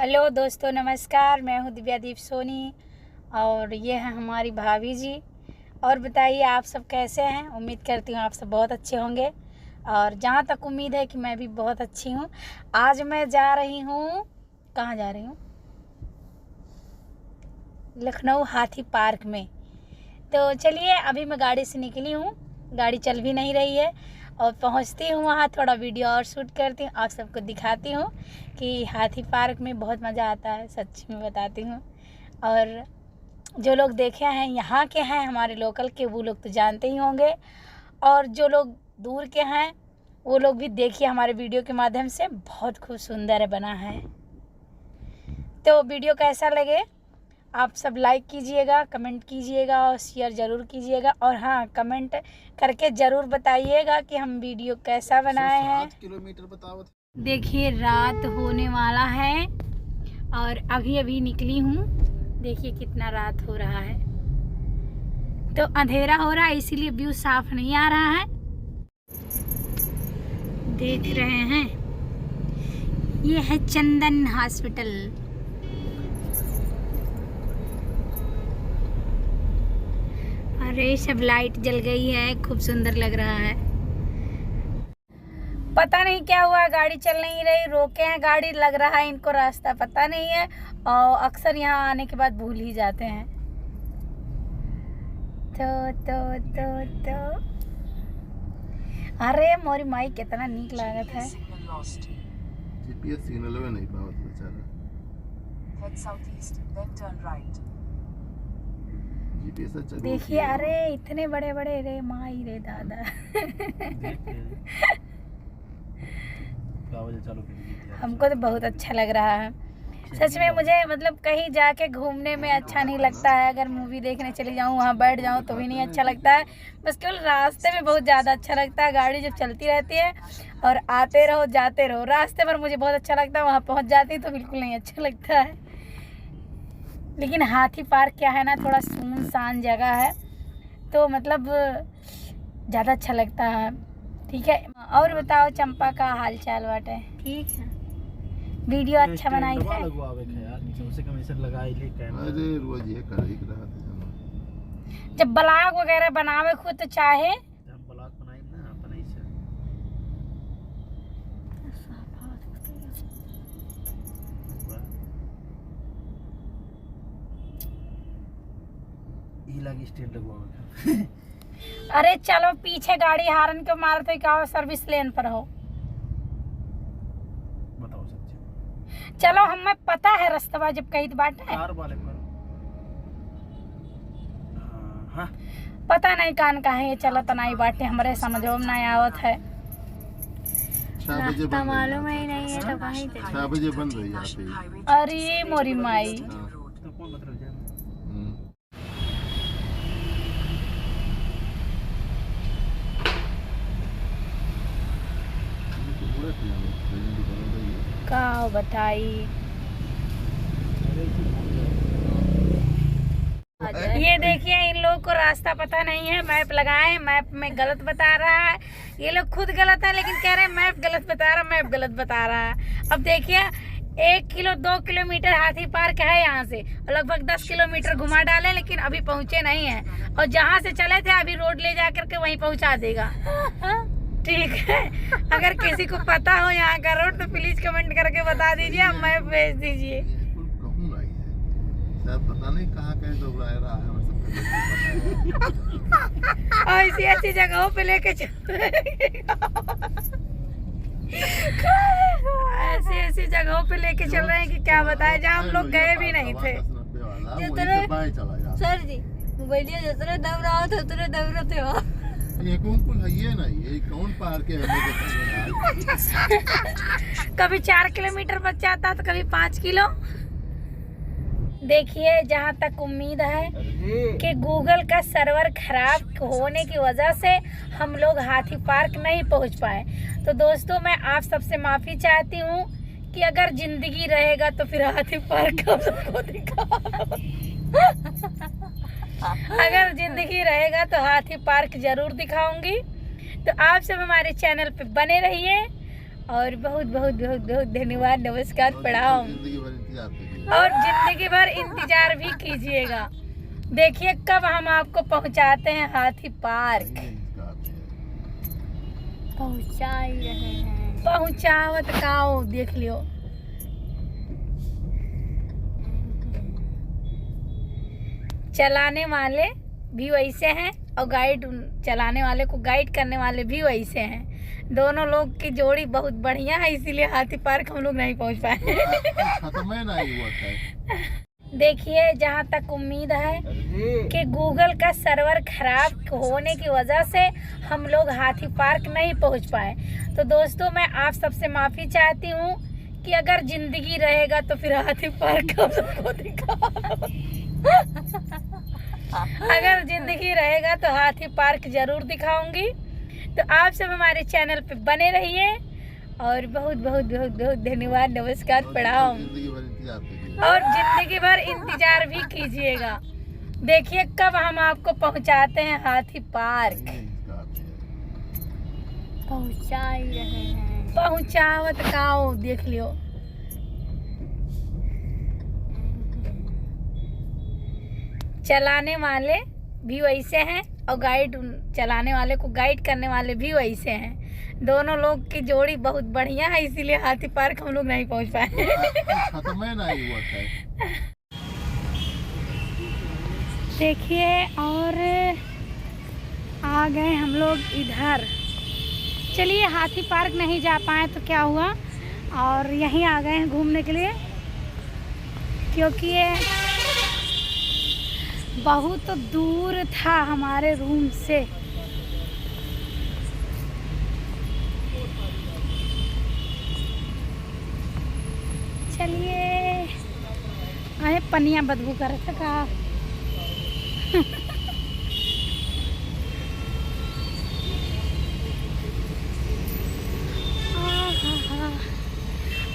Hello दोस्तों, नमस्कार। मैं हूँ दिव्यादीप सोनी और ये है हमारी भाभी जी। और बताइए आप सब कैसे हैं। उम्मीद करती हूँ आप सब बहुत अच्छे होंगे और जहाँ तक उम्मीद है कि मैं भी बहुत अच्छी हूँ। आज मैं जा रही हूँ, कहाँ जा रही हूँ? लखनऊ हाथी पार्क में। तो चलिए, अभी मैं गाड़ी से निकली हूँ, गाड़ी चल भी नहीं रही है और पहुँचती हूँ वहाँ, थोड़ा वीडियो और शूट करती हूँ, आप सबको दिखाती हूँ कि हाथी पार्क में बहुत मज़ा आता है, सच में बताती हूँ। और जो लोग देखे हैं, यहाँ के हैं, हमारे लोकल के, वो लोग तो जानते ही होंगे, और जो लोग दूर के हैं वो लोग भी देखिए हमारे वीडियो के माध्यम से। बहुत खूब सुंदर बना है। तो वीडियो कैसा लगे आप सब लाइक कीजिएगा, कमेंट कीजिएगा और शेयर ज़रूर कीजिएगा। और हाँ, कमेंट करके ज़रूर बताइएगा कि हम वीडियो कैसा बनाए हैं। 7 किलोमीटर बताओ। देखिए रात होने वाला है और अभी अभी निकली हूँ। देखिए कितना रात हो रहा है, तो अंधेरा हो रहा है, इसीलिए व्यू साफ नहीं आ रहा है। देख रहे हैं, ये है चंदन हॉस्पिटल। अरे सब लाइट जल गई है, खूब सुंदर लग रहा है। पता नहीं क्या हुआ, गाड़ी चल नहीं रही, रोके हैं गाड़ी, लग रहा है इनको रास्ता पता नहीं है और अक्सर यहाँ आने के बाद भूल ही जाते हैं। तो अरे मोरी माई कितना नीक लागत है। जीपीएस सिग्नल में नहीं पावत बेचारा। Head southeast, then turn right. GPS अच्छा देखिए, अरे इतने बड़े बड़े रे माई रे दादा। हमको तो बहुत अच्छा लग रहा है सच में। मुझे मतलब कहीं जाके घूमने में अच्छा नहीं लगता है, अगर मूवी देखने चली जाऊँ वहाँ बैठ जाऊँ तो भी नहीं अच्छा लगता है। बस केवल रास्ते में बहुत ज़्यादा अच्छा लगता है, गाड़ी जब चलती रहती है और आते रहो जाते रहो, रास्ते पर मुझे बहुत अच्छा लगता है, वहाँ पहुँच जाती तो बिल्कुल नहीं अच्छा लगता है। लेकिन हाथी पार्क क्या है ना, थोड़ा सुनसान जगह है तो मतलब ज़्यादा अच्छा लगता है। ठीक है, और बताओ चंपा का हाल चाल बाटे? ठीक है, वीडियो अच्छा बनाई है। अरे रोज ये कर ही रहा था। जब ब्लॉग वगैरह बनावे खुद तो चाहे हम ब्लॉग बनाई ना अपने से। ई लगी स्टैंड लगवावे। अरे चलो, पीछे गाड़ी हारन के मारते क्या सर्विस लेन पर हो। बताओ सच्ची। चलो, हमें पता है रास्ता जब कहीं तो बाटे है। कार वाले पर हां पता नहीं कान का है ये, चलो तो नहीं बाटे, हमारे समझो में नहीं आवत है। 6 बजे बंद मालूम ही नहीं है तो कहीं 6 बजे बंद रही यहाँ पे। अरे मोरी माई, तो कौन मतलब जाए। का बताई। ये देखिए, इन लोगों को रास्ता पता नहीं है, मैप लगाए, मैप में गलत बता रहा है। ये लोग खुद गलत है लेकिन कह रहे हैं मैप गलत बता रहा, मैप गलत बता रहा है। अब देखिए 2 किलोमीटर हाथी पार्क है यहाँ से, लगभग 10 किलोमीटर घुमा डाले लेकिन अभी पहुँचे नहीं है। और जहाँ से चले थे अभी रोड ले जा करके वहीं पहुँचा देगा। ठीक है, अगर किसी को पता हो यहाँ का रोड तो प्लीज कमेंट करके बता दीजिए, हम मैप भेज दीजिए। पता नहीं कहाँ कहीं दोबरा रहा है। ऐसी ऐसी जगहों पे लेके ऐसी जगहों पे लेके चल रहे हैं कि क्या बताएं, जहाँ हम लोग गए भी नहीं थे। सर जी मोबाइल जितने दम रहा हो उतने दम रहते हो। ये कौन पुल है? ये नहीं, ये कौन पहाड़ के कभी 4 किलोमीटर बच जाता तो कभी 5 किलो। देखिए, जहाँ तक उम्मीद है कि गूगल का सर्वर खराब होने की वजह से हम लोग हाथी पार्क नहीं पहुँच पाए। तो दोस्तों, मैं आप सबसे माफ़ी चाहती हूँ कि अगर जिंदगी रहेगा तो फिर हाथी पार्क हम लोग को दिखाओ। अगर जिंदगी रहेगा तो हाथी पार्क जरूर दिखाऊंगी। तो आप सब हमारे चैनल पे बने रहिए और बहुत बहुत बहुत बहुत धन्यवाद। नमस्कार, प्रणाम। इंतजार करिए। और जिंदगी भर इंतजार भी कीजिएगा। देखिए कब हम आपको पहुंचाते हैं हाथी पार्क। पहुंचा ही रहे हैं। पहुंचावत काओ देख लियो। चलाने वाले भी वैसे हैं और गाइड चलाने वाले को गाइड करने वाले भी वैसे हैं। दोनों लोग की जोड़ी बहुत बढ़िया है, इसीलिए हाथी पार्क हम लोग नहीं पहुंच पाए। खत्म है नहीं हुआ था। देखिए जहाँ तक उम्मीद है कि गूगल का सर्वर खराब होने की वजह से हम लोग हाथी पार्क नहीं पहुंच पाए। तो दोस्तों मैं आप सबसे माफ़ी चाहती हूँ कि अगर जिंदगी रहेगा तो फिर हाथी पार्क हम लोग को दिखाओ। अगर जिंदगी रहेगा तो हाथी पार्क जरूर दिखाऊंगी। तो आप सब हमारे चैनल पे बने रहिए और बहुत बहुत बहुत बहुत धन्यवाद, नमस्कार, प्रणाम। और जिंदगी भर इंतजार भी कीजिएगा। देखिए कब हम आपको पहुंचाते हैं हाथी पार्क। पहुंचा ही रहे हैं। पहुंचावत काओ देख लियो। चलाने वाले भी वैसे हैं और गाइड चलाने वाले को गाइड करने वाले भी वैसे हैं। दोनों लोग की जोड़ी बहुत बढ़िया है, इसीलिए हाथी पार्क हम लोग नहीं पहुंच पाए। खत्म है नहीं हुआ था। देखिए और आ गए हम लोग इधर। चलिए हाथी पार्क नहीं जा पाए तो क्या हुआ, और यहीं आ गए हैं घूमने के लिए, क्योंकि ये बहुत दूर था हमारे रूम से। चलिए अरे पनिया बदबू कर रहा था का।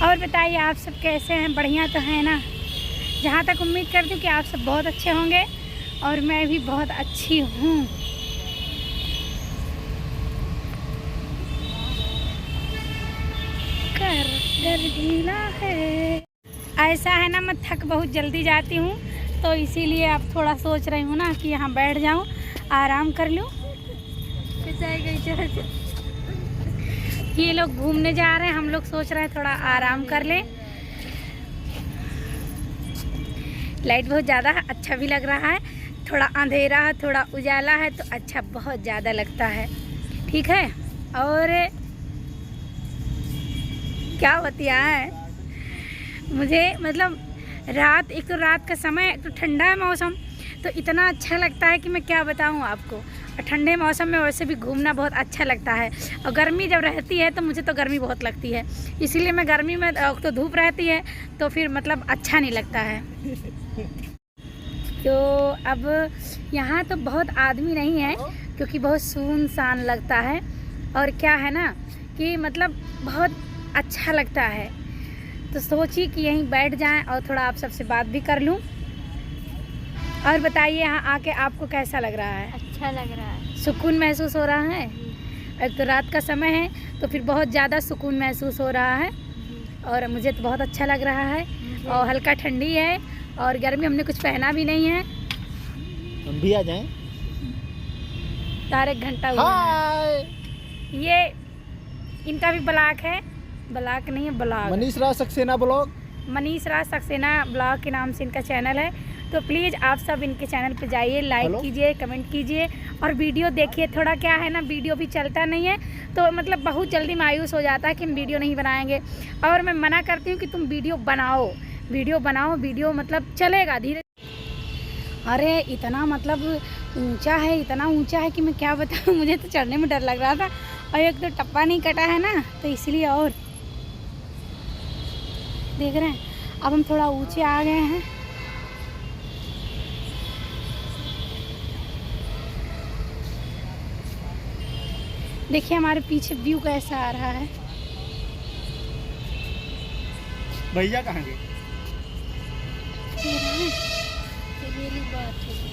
और बताइए आप सब कैसे हैं, बढ़िया तो है ना। जहाँ तक उम्मीद करती हूँ कि आप सब बहुत अच्छे होंगे और मैं भी बहुत अच्छी हूँ। कर ढीला है, ऐसा है ना, मैं थक बहुत जल्दी जाती हूँ तो इसीलिए अब थोड़ा सोच रही हूँ ना कि यहाँ बैठ जाऊँ, आराम कर लूँ। ये लोग घूमने जा रहे हैं, हम लोग सोच रहे हैं थोड़ा आराम कर लें। लाइट बहुत ज़्यादा है, अच्छा भी लग रहा है। थोड़ा अंधेरा है, थोड़ा उजाला है तो अच्छा बहुत ज़्यादा लगता है। ठीक है। और क्या होती है, मुझे मतलब रात, एक तो रात का समय, एक तो ठंडा है मौसम, तो इतना अच्छा लगता है कि मैं क्या बताऊं आपको। और ठंडे मौसम में वैसे भी घूमना बहुत अच्छा लगता है। और गर्मी जब रहती है तो मुझे तो गर्मी बहुत लगती है, इसीलिए मैं गर्मी में तो धूप रहती है तो फिर मतलब अच्छा नहीं लगता है। तो अब यहाँ तो बहुत आदमी नहीं है क्योंकि बहुत सुनसान लगता है। और क्या है ना कि मतलब बहुत अच्छा लगता है, तो सोची कि यहीं बैठ जाएं और थोड़ा आप सबसे बात भी कर लूं। और बताइए यहाँ आके आपको कैसा लग रहा है? अच्छा लग रहा है, सुकून महसूस हो रहा है। एक तो रात का समय है तो फिर बहुत ज़्यादा सुकून महसूस हो रहा है और मुझे तो बहुत अच्छा लग रहा है। और हल्का ठंडी है और गर्मी, हमने कुछ पहना भी नहीं है। हम भी आ जाएं। 4 घंटा हुआ है। ये इनका भी ब्लॉग है, ब्लॉग नहीं है ब्लॉग, मनीष राज सक्सेना ब्लॉग, मनीष राज सक्सेना ब्लॉग के नाम से इनका चैनल है। तो प्लीज़ आप सब इनके चैनल पे जाइए, लाइक कीजिए, कमेंट कीजिए और वीडियो देखिए। थोड़ा क्या है ना, वीडियो भी चलता नहीं है तो मतलब बहुत जल्दी मायूस हो जाता है कि हम वीडियो नहीं बनाएंगे। और मैं मना करती हूँ कि तुम वीडियो बनाओ, वीडियो बनाओ, वीडियो मतलब चलेगा धीरे। अरे इतना मतलब ऊंचा है, इतना ऊंचा है कि मैं क्या बताऊँ, मुझे तो चढ़ने में डर लग रहा था। और एक तो टप्पा नहीं कटा है ना तो इसलिए। और देख रहे हैं अब हम थोड़ा ऊंचे आ गए हैं। देखिए हमारे पीछे व्यू कैसा आ रहा है। भैया कहाँ गए? ये बात है।